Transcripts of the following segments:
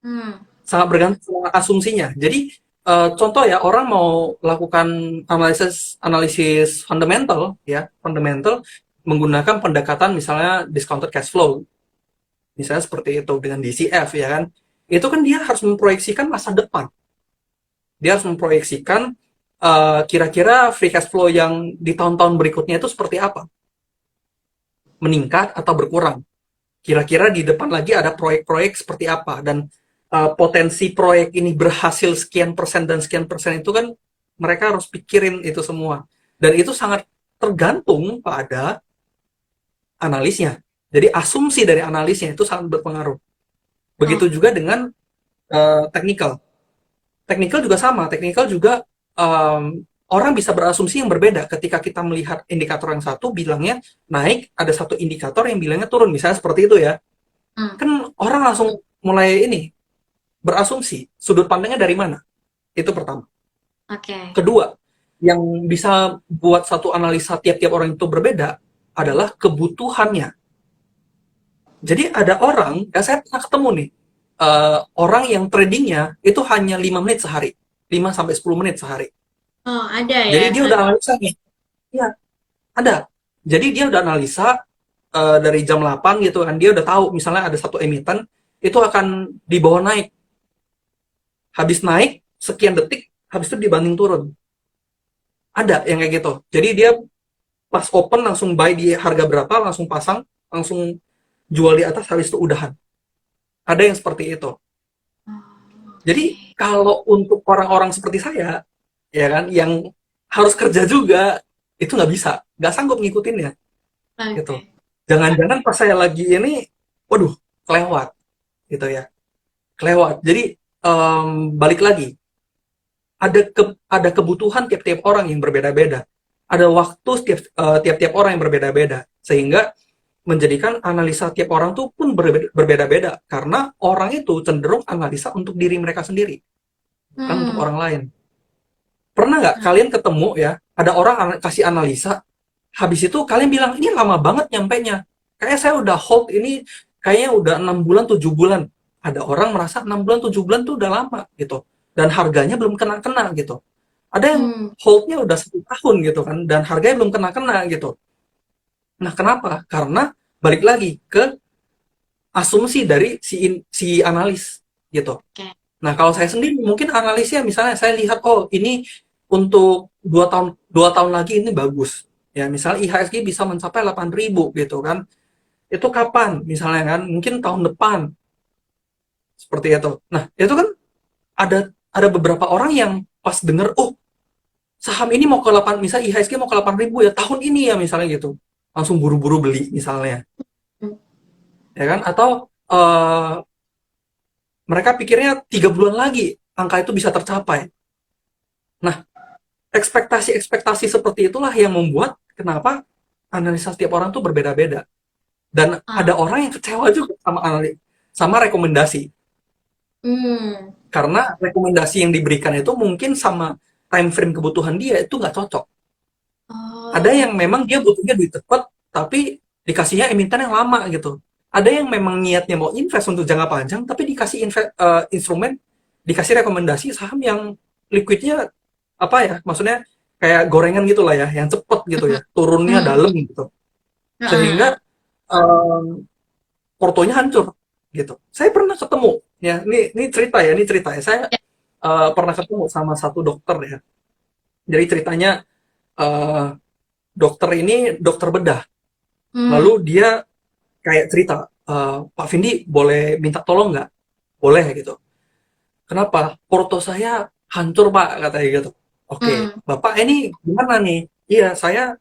Hmm. Sangat bergantung sama asumsinya. Jadi contoh ya, orang mau lakukan analisis analisis fundamental ya, fundamental menggunakan pendekatan misalnya discounted cash flow, misalnya seperti itu dengan DCF ya kan. Itu kan dia harus memproyeksikan masa depan. Dia harus memproyeksikan kira-kira free cash flow yang di tahun-tahun berikutnya itu seperti apa, meningkat atau berkurang. Kira-kira di depan lagi ada proyek-proyek seperti apa, dan potensi proyek ini berhasil sekian persen dan sekian persen itu kan mereka harus pikirin itu semua, dan itu sangat tergantung pada analisnya. Jadi asumsi dari analisnya itu sangat berpengaruh. Oh, Begitu juga dengan technical. Technical juga sama. Technical juga orang bisa berasumsi yang berbeda ketika kita melihat indikator yang satu bilangnya naik, ada satu indikator yang bilangnya turun, misalnya seperti itu ya. hmm. Kan orang langsung mulai ini berasumsi sudut pandangnya dari mana. Itu pertama. Oke. Kedua, yang bisa buat satu analisa tiap-tiap orang itu berbeda adalah kebutuhannya. Jadi ada orang, ya saya pernah ketemu nih, orang yang tradingnya itu hanya 5 menit sehari, 5 sampai 10 menit sehari. Oh, ada Jadi ya. dia udah analisa nih, ya ada. Jadi dia udah analisa dari jam 8 gitu kan, dia udah tahu misalnya ada satu emiten itu akan dibawa naik. Habis naik sekian detik, habis itu dibanding turun. Ada yang kayak gitu. Jadi dia pas open langsung buy di harga berapa, langsung pasang, langsung jual di atas, habis itu udahan. Ada yang seperti itu. Oh, oke. Jadi kalau untuk orang-orang seperti saya, ya kan, yang harus kerja juga, itu nggak bisa, nggak sanggup ngikutinnya, gitu. Oke. Jangan-jangan pas saya lagi ini, waduh, kelewat, gitu ya, kelewat. Jadi balik lagi, ada kebutuhan tiap-tiap orang yang berbeda-beda, ada waktu tiap-tiap orang yang berbeda-beda, sehingga menjadikan analisa tiap orang tuh pun berbeda-beda, karena orang itu cenderung analisa untuk diri mereka sendiri, bukan untuk Hmm. orang lain. Pernah nggak Nah, kalian ketemu ya, ada orang kasih analisa, habis itu kalian bilang, ini lama banget nyampenya. Kayaknya saya udah hold ini, kayaknya udah 6 bulan, 7 bulan. Ada orang merasa 6 bulan, 7 bulan tuh udah lama gitu. Dan harganya belum kena-kena gitu. Ada yang hmm. holdnya udah 1 tahun gitu kan, dan harganya belum kena-kena gitu. Nah, kenapa? Karena balik lagi ke asumsi dari si analis gitu. Oke. Nah, kalau saya sendiri mungkin analisnya misalnya saya lihat, oh ini untuk 2 tahun lagi ini bagus. Ya, misalnya IHSG bisa mencapai 8.000 gitu kan. Itu kapan? Misalnya kan, mungkin tahun depan seperti itu. Nah, itu kan ada beberapa orang yang pas denger, oh saham ini mau ke 8, misalnya IHSG mau ke 8.000 ya tahun ini ya misalnya gitu. Langsung buru-buru beli misalnya. Hmm. Ya kan? Atau mereka pikirnya 3 bulan lagi angka itu bisa tercapai. Nah, ekspektasi-ekspektasi seperti itulah yang membuat kenapa analisa setiap orang tuh berbeda-beda. Dan Ah, ada orang yang kecewa juga sama rekomendasi. hmm. Karena rekomendasi yang diberikan itu mungkin sama time frame kebutuhan dia itu nggak cocok. Ada Oh, yang memang dia butuhnya duit cepat, tapi dikasihnya emiten yang lama gitu. Ada yang memang niatnya mau invest untuk jangka panjang, tapi dikasih instrumen, dikasih rekomendasi saham yang liquidnya apa ya, maksudnya kayak gorengan gitulah ya, yang cepet gitu ya, turunnya hmm. dalam gitu, Heeh. sehingga portonya hancur gitu. Saya pernah ketemu ya, ini cerita ya, saya Ya. pernah ketemu sama satu dokter ya. Jadi ceritanya eh, dokter ini dokter bedah, lalu Hmm. dia kayak cerita, Pak Vindi boleh minta tolong nggak? Boleh gitu. Kenapa? Porto saya hancur Pak, katanya gitu. Oke, Hmm. Bapak ini gimana nih? Iya, saya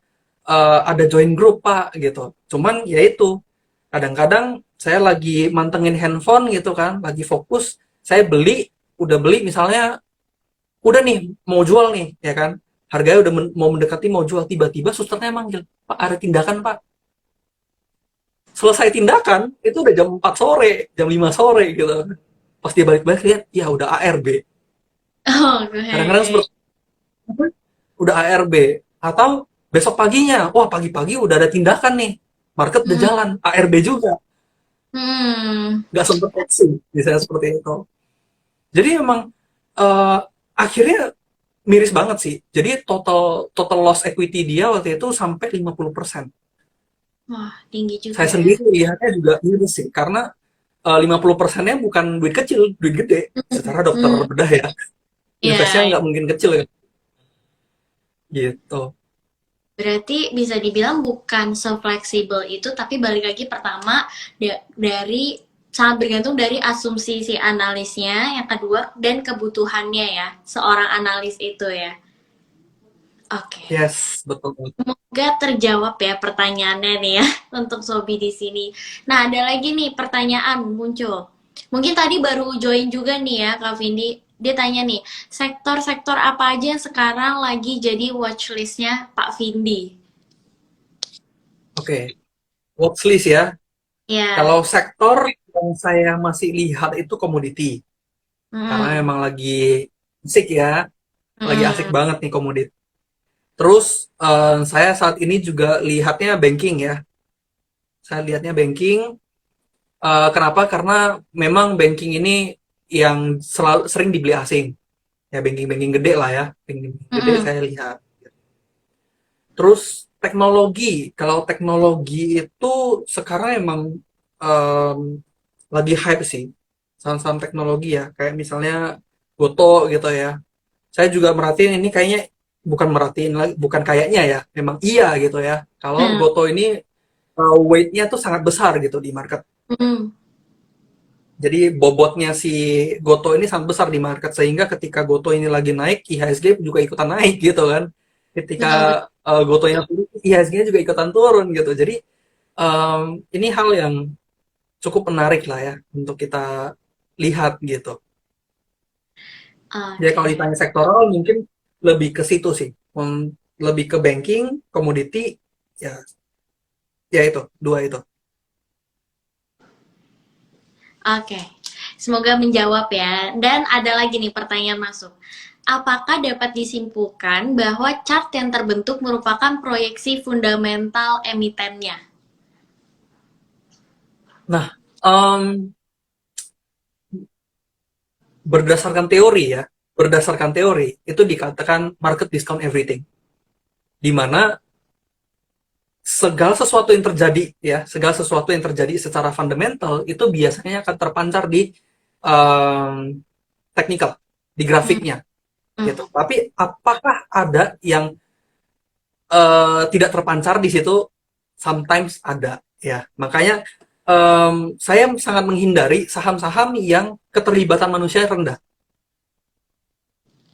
ada join grup Pak gitu. Cuman ya itu, kadang-kadang saya lagi mantengin handphone gitu kan, lagi fokus, saya udah beli misalnya, udah nih mau jual nih, ya kan? Harganya udah mau mendekati mau jual, tiba-tiba susternya manggil, Pak ada tindakan Pak. Selesai tindakan, itu udah jam 4 sore, jam 5 sore gitu. Pas dia balik-balik lihat, ya udah ARB. Oh, Kadang-kadang oke. seperti udah ARB, atau besok paginya, wah pagi-pagi udah ada tindakan nih, market udah Hmm. jalan, ARB juga, Hmm. nggak sempet aksi, misalnya seperti itu. Jadi emang akhirnya miris banget sih. Jadi total total loss equity dia waktu itu sampai 50%. Wah, tinggi juga Saya ya. sendiri lihatnya juga miris sih, karena 50%-nya bukan duit kecil, duit gede. Secara dokter Hmm, bedah ya, investnya ya, nggak mungkin kecil ya, gitu. berarti bisa dibilang bukan se-fleksibel itu, tapi balik lagi pertama dari sangat bergantung dari asumsi si analisnya, yang kedua dan kebutuhannya ya, seorang analis itu ya. Oke. Yes, betul. Semoga terjawab ya pertanyaannya nih ya untuk Sobi di sini. Nah, ada lagi nih pertanyaan muncul. Mungkin tadi baru join juga nih ya Kak Vindi. Dia tanya nih, sektor-sektor apa aja yang sekarang lagi jadi watchlist-nya Pak Vindi? Oke, watchlist ya. Ya. Kalau sektor yang saya masih lihat itu komoditi, karena Hmm. emang lagi asik ya, lagi asik Hmm. banget nih komoditi. Terus saya saat ini juga lihatnya banking ya. Saya lihatnya banking. Kenapa? Karena memang banking ini yang selalu sering dibeli asing. Ya banking-banking gede lah ya, banking gede Hmm. saya lihat. Terus teknologi, kalau teknologi itu sekarang emang em, lagi hype sih, saham-saham teknologi ya, kayak misalnya Goto gitu ya. Saya juga merhatiin ini kayaknya, bukan merhatiin lagi, bukan kayaknya ya, memang iya gitu ya. Kalau Hmm. Goto ini weight-nya tuh sangat besar gitu di market. Hmm. Jadi bobotnya si Goto ini sangat besar di market, sehingga ketika Goto ini lagi naik, IHSG juga ikutan naik gitu kan. Ketika Betul, betul. Gotonya turun, IHSG-nya juga ikutan turun gitu. Jadi ini hal yang cukup menarik lah ya untuk kita lihat gitu. Jadi kalau Oke. ditanya sektoral mungkin lebih ke situ sih. Lebih ke banking, komoditi, ya, ya itu, dua itu. Oke. Semoga menjawab ya. Dan ada lagi nih pertanyaan masuk. Apakah dapat disimpulkan bahwa chart yang terbentuk merupakan proyeksi fundamental emitennya? Nah, em, berdasarkan teori itu dikatakan market discount everything, di mana segala sesuatu yang terjadi secara fundamental itu biasanya akan terpancar di um, teknikal, di Hmm, grafiknya hmm. gitu. Tapi apakah ada yang tidak terpancar di situ? Sometimes ada ya. Makanya saya sangat menghindari saham-saham yang keterlibatan manusia rendah.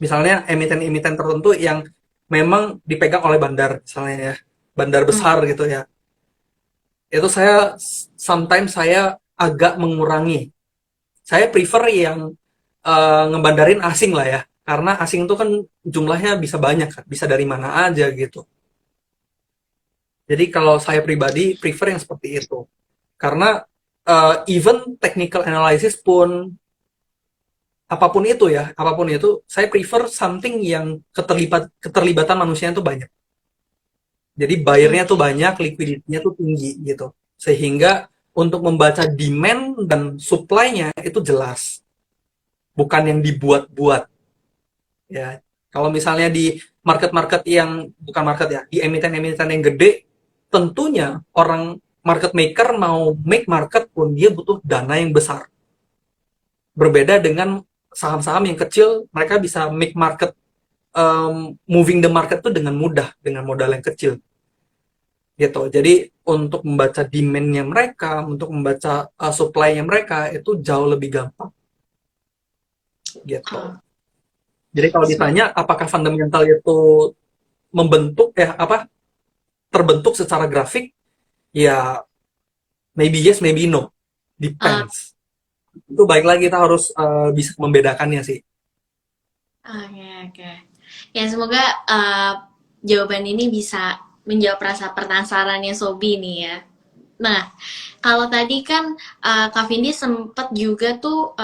Misalnya emiten-emiten tertentu yang memang dipegang oleh bandar, misalnya ya, bandar Hmm. besar gitu ya. Itu sometimes saya agak mengurangi. Saya prefer yang ngebandarin asing lah ya, karena asing itu kan jumlahnya bisa banyak kan, bisa dari mana aja gitu. Jadi kalau saya pribadi prefer yang seperti itu, karena even technical analysis pun, apapun itu, saya prefer something yang keterlibatan manusia itu banyak. Jadi buyer-nya tuh Oke. banyak, liquidity-nya tuh tinggi gitu. Sehingga untuk membaca demand dan supply-nya itu jelas, bukan yang dibuat-buat ya. Kalau misalnya di market-market yang bukan market ya, di emiten-emiten yang gede, tentunya orang market maker mau make market pun dia butuh dana yang besar. Berbeda dengan saham-saham yang kecil, mereka bisa make market, moving the market tuh dengan mudah dengan modal yang kecil gitu. Jadi untuk membaca demand-nya mereka, untuk membaca supply-nya mereka itu jauh lebih gampang gitu. Oh, Jadi kalau semoga. ditanya apakah fundamental itu terbentuk secara grafik, ya maybe yes, maybe no, depends. Itu baik lagi kita harus bisa membedakannya sih. Oke, oke. Ya, semoga jawaban ini bisa menjawab rasa penasarannya Sobi nih ya. Nah, kalau tadi kan Kak Vindi sempat juga tuh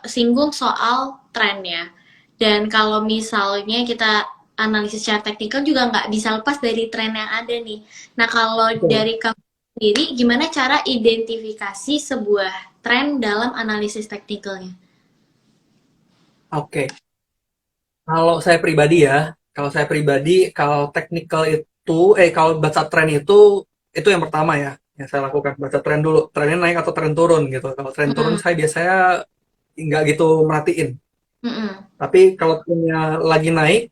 singgung soal tren ya. Dan kalau misalnya kita analisis secara teknikal juga nggak bisa lepas dari tren yang ada nih. Nah, kalau Betul. dari Kak sendiri, gimana cara identifikasi sebuah tren dalam analisis teknikalnya? Oke. Kalau saya pribadi, kalau technical itu, kalau baca tren itu yang pertama ya, yang saya lakukan. Baca tren dulu, trennya naik atau tren turun gitu. Kalau tren turun Mm-mm. saya biasanya nggak gitu merhatiin. Mm-mm. Tapi kalau trennya lagi naik,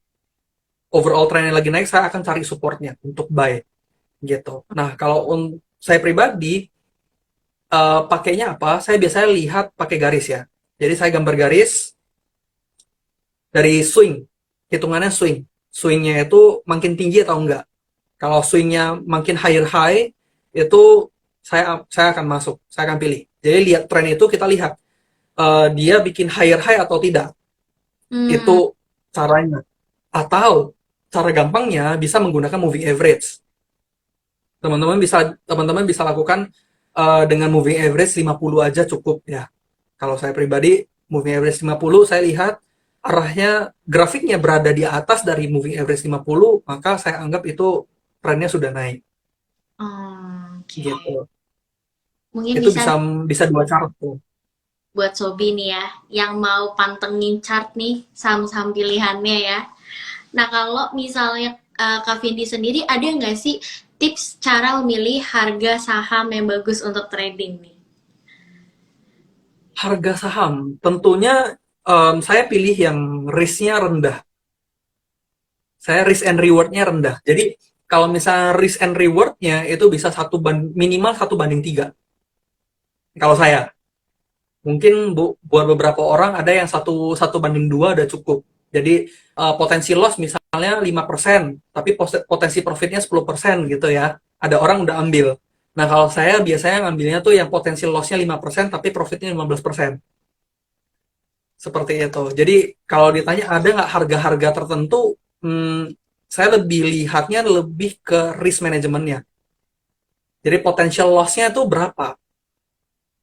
overall trennya lagi naik, saya akan cari supportnya untuk buy gitu. Nah, kalau saya pribadi, pakainya apa? Saya biasanya lihat pakai garis ya. Jadi saya gambar garis dari swing, hitungannya swing. Swingnya itu makin tinggi atau enggak. Kalau swingnya makin higher high, itu saya akan masuk, saya akan pilih. Jadi lihat tren itu kita lihat dia bikin higher high atau tidak. Hmm. Itu caranya. Atau cara gampangnya bisa menggunakan moving average. Teman-teman bisa lakukan dengan moving average 50 aja cukup ya. Kalau saya pribadi moving average 50 saya lihat arahnya grafiknya berada di atas dari moving average 50, maka saya anggap itu trennya sudah naik Oke. gitu. Mungkin Itu bisa bisa bisa dua cara tuh. buat Sobi nih ya, yang mau pantengin chart nih saham-saham pilihannya ya. Nah, kalau misalnya Kak Vindi sendiri ada nggak sih tips cara memilih harga saham yang bagus untuk trading nih? Harga saham tentunya saya pilih yang risknya rendah. Saya risk and rewardnya rendah. Jadi kalau misalnya risk and rewardnya itu bisa minimal 1 banding 3. Kalau saya, mungkin buat beberapa orang ada yang 1 banding 2 udah cukup. Jadi potensi loss misalnya 5%, tapi potensi profitnya 10% gitu ya. Ada orang udah ambil. Nah, kalau saya biasanya ngambilnya tuh yang potensi lossnya 5%, tapi profitnya 15%. Seperti itu. Jadi kalau ditanya ada nggak harga-harga tertentu, saya lebih lihatnya lebih ke risk manajemennya. Jadi potential loss-nya tuh berapa?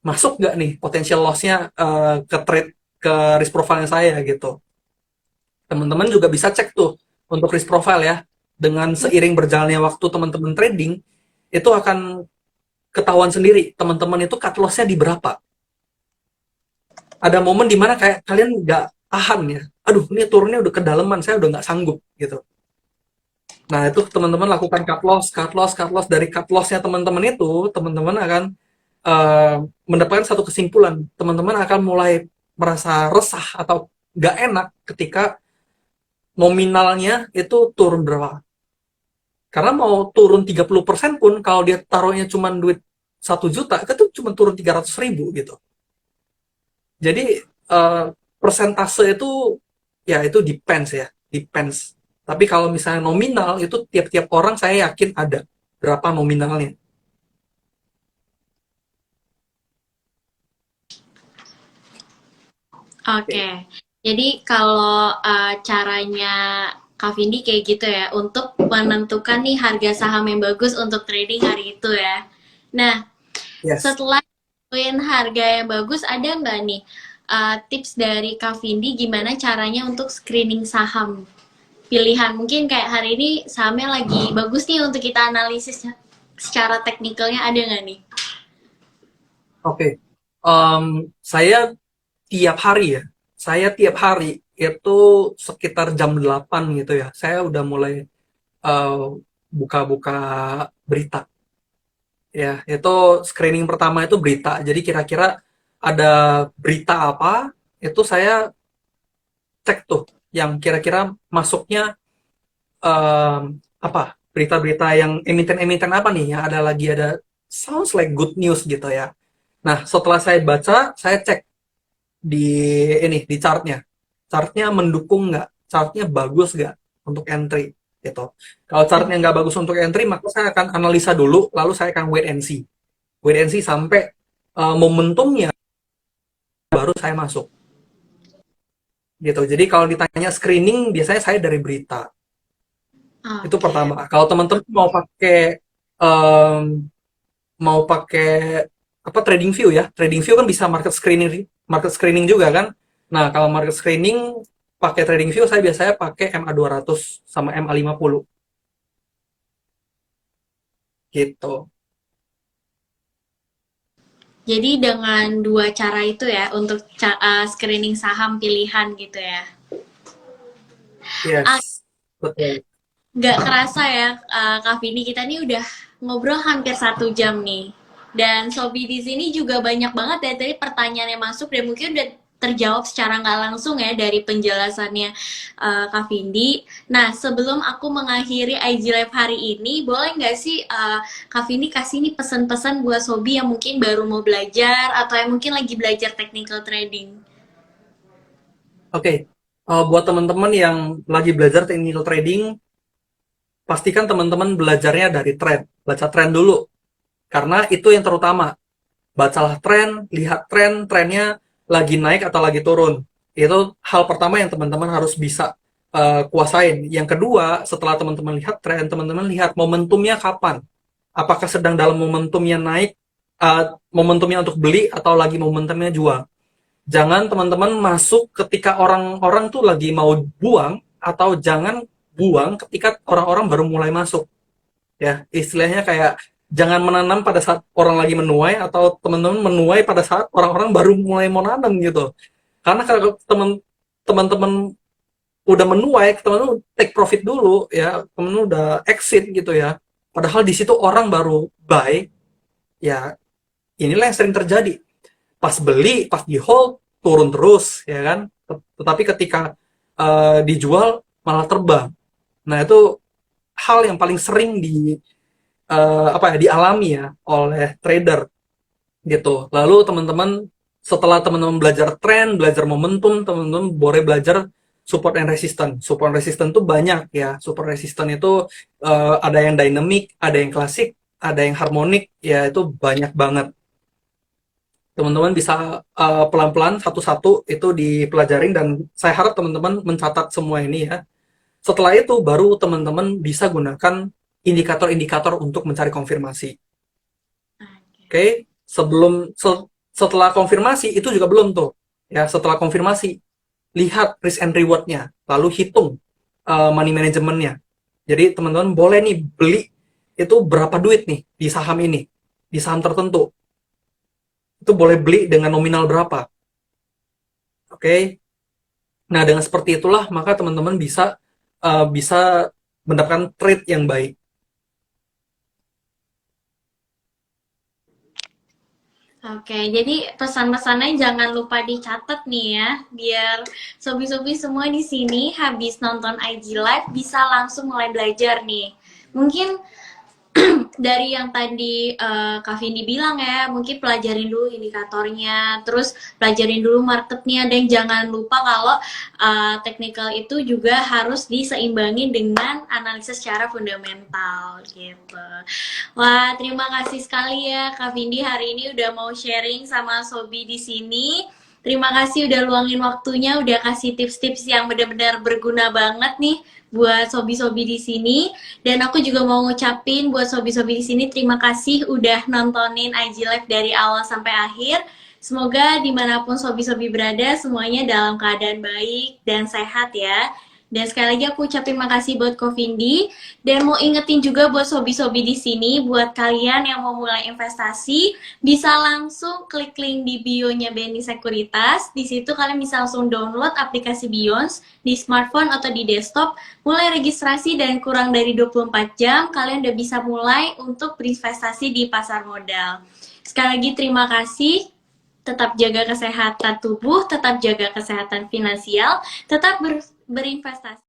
Masuk nggak nih potential loss-nya ke trade, ke risk profile saya gitu. Teman-teman juga bisa cek tuh untuk risk profile ya. Dengan seiring berjalannya waktu teman-teman trading, itu akan ketahuan sendiri teman-teman itu cut loss-nya di berapa. Ada momen dimana kayak kalian nggak tahan ya. Aduh, ini turunnya udah kedalaman, saya udah nggak sanggup gitu. Nah, itu teman-teman lakukan cut loss, cut loss, cut loss. Dari cut loss-nya teman-teman itu, teman-teman akan eh, mendapatkan satu kesimpulan. Teman-teman akan mulai merasa resah atau nggak enak ketika nominalnya itu turun berapa. Karena mau turun 30% pun, kalau dia taruhnya cuma duit 1 juta, itu cuma turun 300 ribu gitu. Jadi eh, persentase itu ya itu depends ya, depends. Tapi kalau misalnya nominal itu tiap-tiap orang saya yakin ada berapa nominalnya. Oke, jadi kalau caranya Kak Vindi kayak gitu ya, untuk menentukan nih harga saham yang bagus untuk trading hari itu ya. Nah, Yes. setelah nentuin harga yang bagus, ada nggak nih tips dari Kak Vindi gimana caranya untuk screening saham pilihan? Mungkin kayak hari ini sahamnya lagi bagus nih untuk kita analisis secara teknikalnya, ada nggak nih? Oke. Saya tiap hari ya. Saya tiap hari itu sekitar jam 8 gitu ya. Saya udah mulai eh, buka-buka berita. Ya, itu screening pertama itu berita. Jadi kira-kira ada berita apa, itu saya cek tuh yang kira-kira masuknya apa? Berita-berita yang emiten-emiten apa nih yang ada lagi ada sounds like good news gitu ya. Nah, setelah saya baca, saya cek di di chartnya. Chartnya mendukung nggak? Chartnya bagus nggak untuk entry gitu. Kalau chartnya nggak bagus untuk entry, maka saya akan analisa dulu, lalu saya akan wait and see. Wait and see sampai momentumnya baru saya masuk gitu. Jadi kalau ditanya screening, biasanya saya dari berita. Itu Oke. pertama. Kalau teman-teman um, mau pakai apa trading view ya, trading view kan bisa market screening juga kan. Nah, kalau market screening pakai trading view saya biasanya pakai MA200 sama MA50 gitu. Jadi dengan dua cara itu ya untuk screening saham pilihan gitu ya. Ah, Yes, betul. nggak kerasa ya, Kak Vini, kita nih udah ngobrol hampir 1 jam nih. Dan Sobi di sini juga banyak banget ya tadi pertanyaan yang masuk dan mungkin udah terjawab secara nggak langsung ya dari penjelasannya Kak Vindi. Nah, sebelum aku mengakhiri IG Live hari ini, boleh nggak sih Kak Vindi kasih nih pesan-pesan buat Sobi yang mungkin baru mau belajar atau yang mungkin lagi belajar technical trading? Oke, buat teman-teman yang lagi belajar technical trading, pastikan teman-teman belajarnya dari tren. Baca tren dulu, karena itu yang terutama. Bacalah tren, lihat tren, trennya lagi naik atau lagi turun. Itu hal pertama yang teman-teman harus bisa kuasain. Yang kedua, setelah teman-teman lihat tren, teman-teman lihat momentumnya kapan. Apakah sedang dalam momentumnya naik, momentumnya untuk beli, atau lagi momentumnya jual. Jangan teman-teman masuk ketika orang-orang tuh lagi mau buang, atau jangan buang ketika orang-orang baru mulai masuk. Ya, istilahnya kayak jangan menanam pada saat orang lagi menuai, atau teman-teman menuai pada saat orang-orang baru mulai mau nanam gitu. Karena kalau teman-teman udah menuai, teman-teman take profit dulu ya, teman-teman udah exit gitu ya. Padahal di situ orang baru buy, ya inilah yang sering terjadi. Pas beli, pas di hold, turun terus ya kan. Tetapi ketika dijual malah terbang. Nah, itu hal yang paling sering apa ya, dialami ya oleh trader gitu. Lalu teman-teman, setelah teman-teman belajar tren, belajar momentum, teman-teman boleh belajar support and resistance. Support and resistance itu banyak ya. Support resistance itu ada yang dynamic, ada yang klasik, ada yang harmonik, ya itu banyak banget. Teman-teman bisa pelan-pelan satu-satu itu dipelajarin, dan saya harap teman-teman mencatat semua ini ya. Setelah itu baru teman-teman bisa gunakan indikator-indikator untuk mencari konfirmasi. Oke, setelah konfirmasi itu juga belum tuh. Ya, setelah konfirmasi lihat risk and reward-nya, lalu hitung money management-nya. Jadi teman-teman boleh nih beli itu berapa duit nih di saham ini, di saham tertentu. Itu boleh beli dengan nominal berapa. Oke. Nah, dengan seperti itulah maka teman-teman bisa mendapatkan trade yang baik. Oke, jadi pesan-pesannya jangan lupa dicatat nih ya, biar sobi-sobi semua di sini habis nonton IG Live bisa langsung mulai belajar nih. Mungkin dari yang tadi Kak Vindi bilang ya, mungkin pelajarin dulu indikatornya, terus pelajarin dulu marketnya, dan jangan lupa kalau technical itu juga harus diseimbangi dengan analisis secara fundamental gitu. Wah, terima kasih sekali ya Kak Vindi hari ini udah mau sharing sama Sobi di sini. Terima kasih udah luangin waktunya, udah kasih tips-tips yang benar-benar berguna banget nih buat sobi-sobi di sini. Dan aku juga mau ngucapin buat sobi-sobi di sini terima kasih udah nontonin IG Live dari awal sampai akhir. Semoga dimanapun sobi-sobi berada semuanya dalam keadaan baik dan sehat ya. Dan sekali lagi aku ucapin makasih buat Kovindi dan mau ingetin juga buat sobi-sobi di sini, buat kalian yang mau mulai investasi, bisa langsung klik link di bio-nya BNI Sekuritas. Di situ kalian bisa langsung download aplikasi Beyond di smartphone atau di desktop. Mulai registrasi dan kurang dari 24 jam, kalian udah bisa mulai untuk berinvestasi di pasar modal. Sekali lagi terima kasih. Tetap jaga kesehatan tubuh, tetap jaga kesehatan finansial, tetap berinvestasi.